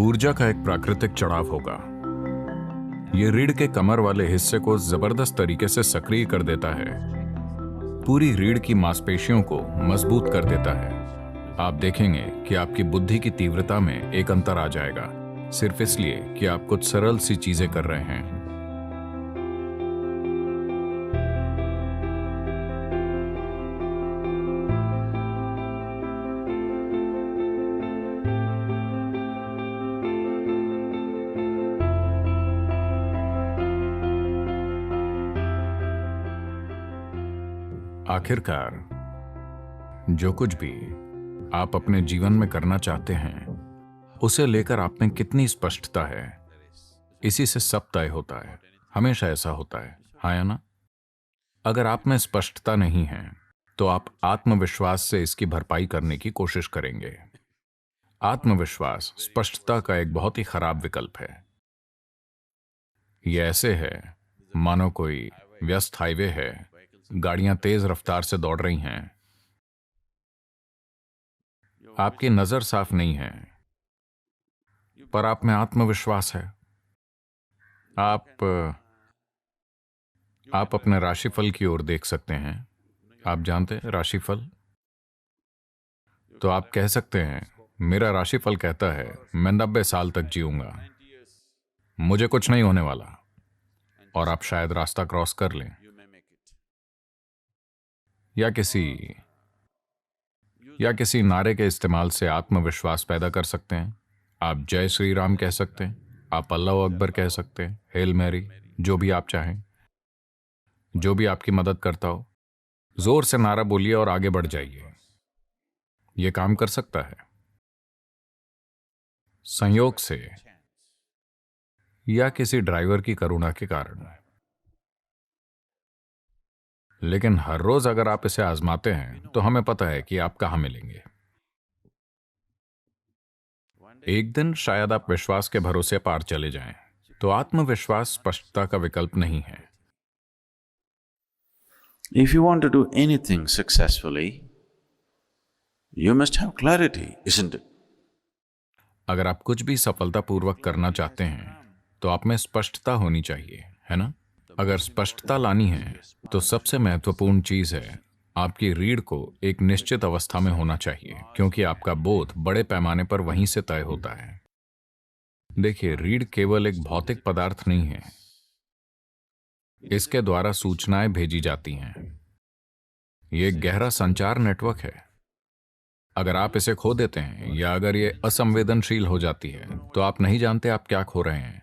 ऊर्जा का एक प्राकृतिक चढ़ाव होगा। ये रीढ़ के कमर वाले हिस्से को जबरदस्त तरीके से सक्रिय कर देता है, पूरी रीढ़ की मांसपेशियों को मजबूत कर देता है। आप देखेंगे कि आपकी बुद्धि की तीव्रता में एक अंतर आ जाएगा, सिर्फ इसलिए कि आप कुछ सरल सी चीजें कर रहे हैं। आखिरकार जो कुछ भी आप अपने जीवन में करना चाहते हैं, उसे लेकर आप में कितनी स्पष्टता है, इसी से सब तय होता है। हमेशा ऐसा होता है, हाँ या ना? अगर आप में स्पष्टता नहीं है तो आप आत्मविश्वास से इसकी भरपाई करने की कोशिश करेंगे। आत्मविश्वास स्पष्टता का एक बहुत ही खराब विकल्प है। यह ऐसे है मानो कोई व्यस्त हाईवे है, गाड़ियां तेज रफ्तार से दौड़ रही हैं, आपकी नजर साफ नहीं है, पर आप में आत्मविश्वास है। आप अपने राशिफल की ओर देख सकते हैं। आप जानते हैं राशिफल? तो आप कह सकते हैं, मेरा राशिफल कहता है मैं 90 साल तक जीऊंगा, मुझे कुछ नहीं होने वाला, और आप शायद रास्ता क्रॉस कर लें। या किसी नारे के इस्तेमाल से आत्मविश्वास पैदा कर सकते हैं। आप जय श्री राम कह सकते हैं, आप अल्लाह अकबर कह सकते हैं, हेल मैरी, जो भी आप चाहें, जो भी आपकी मदद करता हो। जोर से नारा बोलिए और आगे बढ़ जाइए। यह काम कर सकता है। संयोग से या किसी ड्राइवर की करुणा के कारण। लेकिन हर रोज अगर आप इसे आजमाते हैं तो हमें पता है कि आप कहां मिलेंगे। एक दिन शायद आप विश्वास के भरोसे पार चले जाएं। तो आत्मविश्वास स्पष्टता का विकल्प नहीं है। If you want to do anything successfully, you must have clarity, isn't it? अगर आप कुछ भी सफलतापूर्वक करना चाहते हैं तो आप में स्पष्टता होनी चाहिए, है ना? अगर स्पष्टता लानी है तो सबसे महत्वपूर्ण चीज है आपकी रीढ़ को एक निश्चित अवस्था में होना चाहिए, क्योंकि आपका बोध बड़े पैमाने पर वहीं से तय होता है। देखिए, रीढ़ केवल एक भौतिक पदार्थ नहीं है, इसके द्वारा सूचनाएं भेजी जाती हैं। यह एक गहरा संचार नेटवर्क है। अगर आप इसे खो देते हैं या अगर ये असंवेदनशील हो जाती है तो आप नहीं जानते आप क्या खो रहे हैं।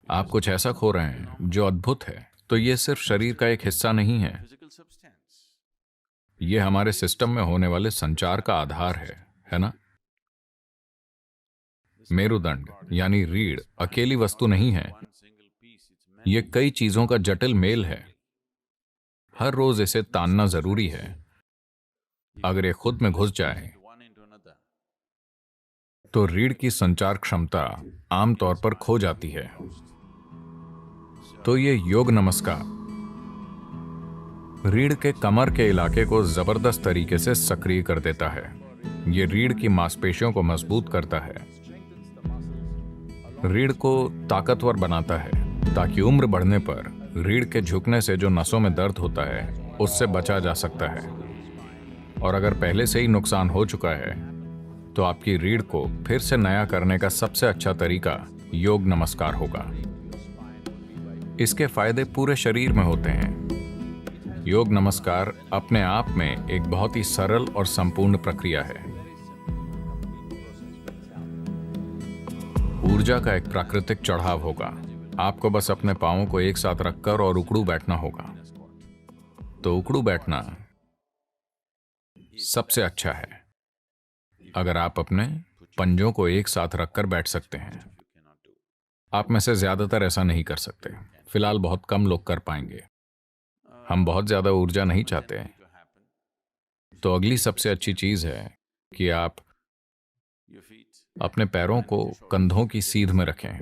आप कुछ ऐसा खो रहे हैं जो अद्भुत है। तो ये सिर्फ शरीर का एक हिस्सा नहीं है, ये हमारे सिस्टम में होने वाले संचार का आधार है ना? मेरुदंड यानी रीढ़ अकेली वस्तु नहीं है, ये कई चीजों का जटिल मेल है। हर रोज इसे तानना जरूरी है। अगर ये खुद में घुस जाए तो रीढ़ की संचार क्षमता आमतौर पर खो जाती है। तो ये योग नमस्कार रीढ़ के कमर के इलाके को जबरदस्त तरीके से सक्रिय कर देता है। ये रीढ़ की मांसपेशियों को मजबूत करता है, रीढ़ को ताकतवर बनाता है, ताकि उम्र बढ़ने पर रीढ़ के झुकने से जो नसों में दर्द होता है उससे बचा जा सकता है। और अगर पहले से ही नुकसान हो चुका है तो आपकी रीढ़ को फिर से नया करने का सबसे अच्छा तरीका योग नमस्कार होगा। इसके फायदे पूरे शरीर में होते हैं। योग नमस्कार अपने आप में एक बहुत ही सरल और संपूर्ण प्रक्रिया है। ऊर्जा का एक प्राकृतिक चढ़ाव होगा। आपको बस अपने पांवों को एक साथ रखकर और उकड़ू बैठना होगा। तो उकड़ू बैठना सबसे अच्छा है। अगर आप अपने पंजों को एक साथ रखकर बैठ सकते हैं। आप में से ज्यादातर ऐसा नहीं कर सकते। फिलहाल बहुत कम लोग कर पाएंगे। हम बहुत ज्यादा ऊर्जा नहीं चाहते। तो अगली सबसे अच्छी चीज है कि आप अपने पैरों को कंधों की सीध में रखें,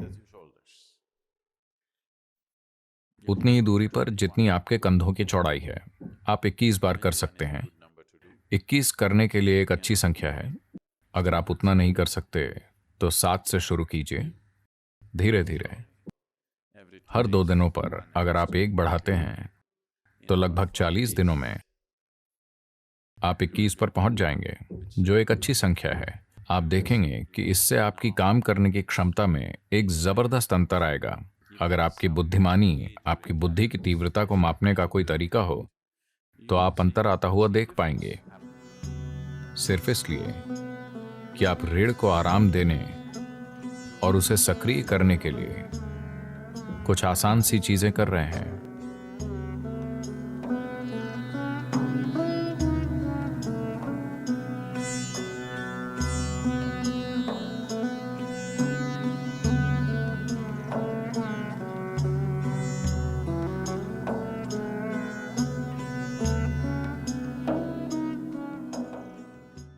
उतनी ही दूरी पर जितनी आपके कंधों की चौड़ाई है। आप 21 बार कर सकते हैं। 21 करने के लिए एक अच्छी संख्या है। अगर आप उतना नहीं कर सकते तो 7 से शुरू कीजिए, धीरे धीरे। हर 2 दिनों पर अगर आप 1 बढ़ाते हैं तो लगभग 40 दिनों में आप 21 पर पहुंच जाएंगे, जो एक अच्छी संख्या है। आप देखेंगे कि इससे आपकी काम करने की क्षमता में एक जबरदस्त अंतर आएगा। अगर आपकी बुद्धिमानी, आपकी बुद्धि की तीव्रता को मापने का कोई तरीका हो तो आप अंतर आता हुआ देख पाएंगे। सिर्फ इसलिए कि आप रीढ़ को आराम देने और उसे सक्रिय करने के लिए कुछ आसान सी चीजें कर रहे हैं।